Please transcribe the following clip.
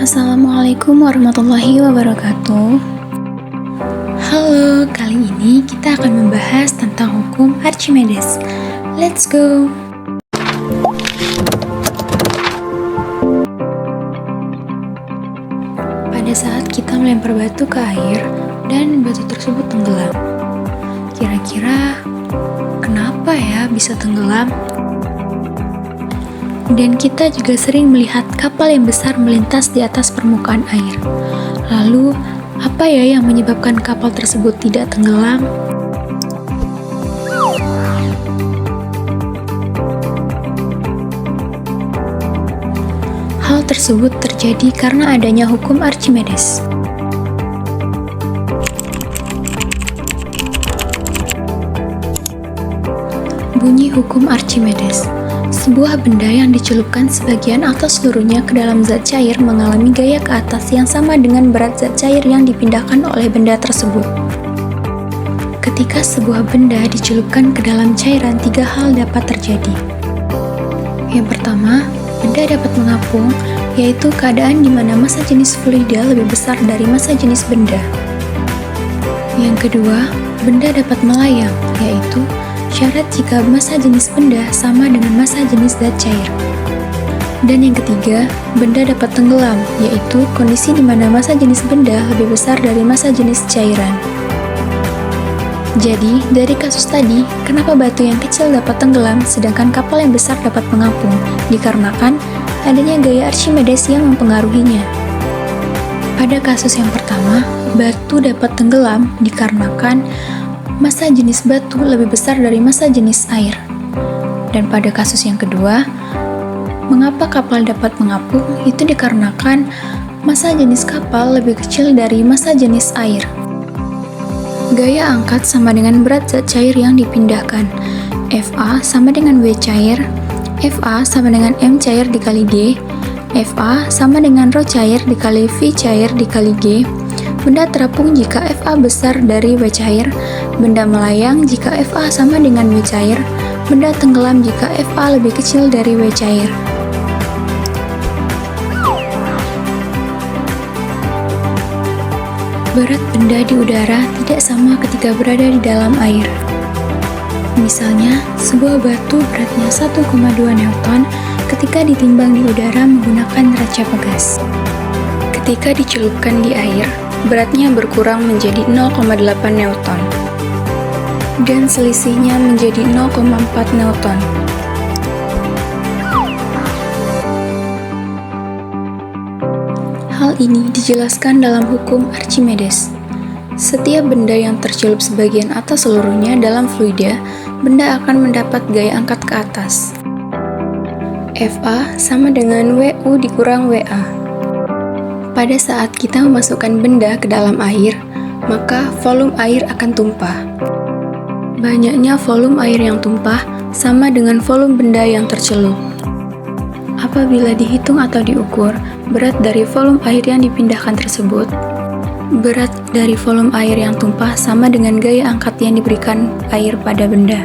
Assalamualaikum warahmatullahi wabarakatuh. Halo, kali ini kita akan membahas tentang hukum Archimedes. Let's go! Pada saat kita melempar batu ke air dan batu tersebut tenggelam, kira-kira kenapa ya bisa tenggelam? Dan kita juga sering melihat kapal yang besar melintas di atas permukaan air. Lalu, apa ya yang menyebabkan kapal tersebut tidak tenggelam? Hal tersebut terjadi karena adanya hukum Archimedes. Bunyi hukum Archimedes. Sebuah benda yang dicelupkan sebagian atau seluruhnya ke dalam zat cair mengalami gaya ke atas yang sama dengan berat zat cair yang dipindahkan oleh benda tersebut. Ketika sebuah benda dicelupkan ke dalam cairan, tiga hal dapat terjadi. Yang pertama, benda dapat mengapung, yaitu keadaan di mana massa jenis fluida lebih besar dari massa jenis benda. Yang kedua, benda dapat melayang, yaitu syarat jika massa jenis benda sama dengan massa jenis zat cair. Dan yang ketiga, benda dapat tenggelam, yaitu kondisi di mana massa jenis benda lebih besar dari massa jenis cairan. Jadi, dari kasus tadi, kenapa batu yang kecil dapat tenggelam sedangkan kapal yang besar dapat mengapung? Dikarenakan adanya gaya Archimedes yang mempengaruhinya. Pada kasus yang pertama, batu dapat tenggelam dikarenakan massa jenis batu lebih besar dari massa jenis air. Dan pada kasus yang kedua, mengapa kapal dapat mengapung? Itu dikarenakan massa jenis kapal lebih kecil dari massa jenis air. Gaya angkat sama dengan berat zat cair yang dipindahkan. Fa sama dengan W cair, Fa sama dengan M cair dikali G, Fa sama dengan Rho cair dikali V cair dikali G. Benda terapung jika Fa besar dari W cair, benda melayang jika Fa sama dengan W cair, benda tenggelam jika Fa lebih kecil dari W cair. Berat benda di udara tidak sama ketika berada di dalam air. Misalnya, sebuah batu beratnya 1,2 Newton ketika ditimbang di udara menggunakan neraca Pegas. Ketika dicelupkan di air, beratnya berkurang menjadi 0,8 Newton dan selisihnya menjadi 0,4 Newton. Hal ini dijelaskan dalam hukum Archimedes. Setiap benda yang tercelup sebagian atau seluruhnya dalam fluida, benda akan mendapat gaya angkat ke atas. Fa sama dengan Wu dikurang Wa. Pada saat kita memasukkan benda ke dalam air, maka volume air akan tumpah. Banyaknya volume air yang tumpah sama dengan volume benda yang tercelup. Apabila dihitung atau diukur, berat dari volume air yang dipindahkan tersebut, berat dari volume air yang tumpah sama dengan gaya angkat yang diberikan air pada benda.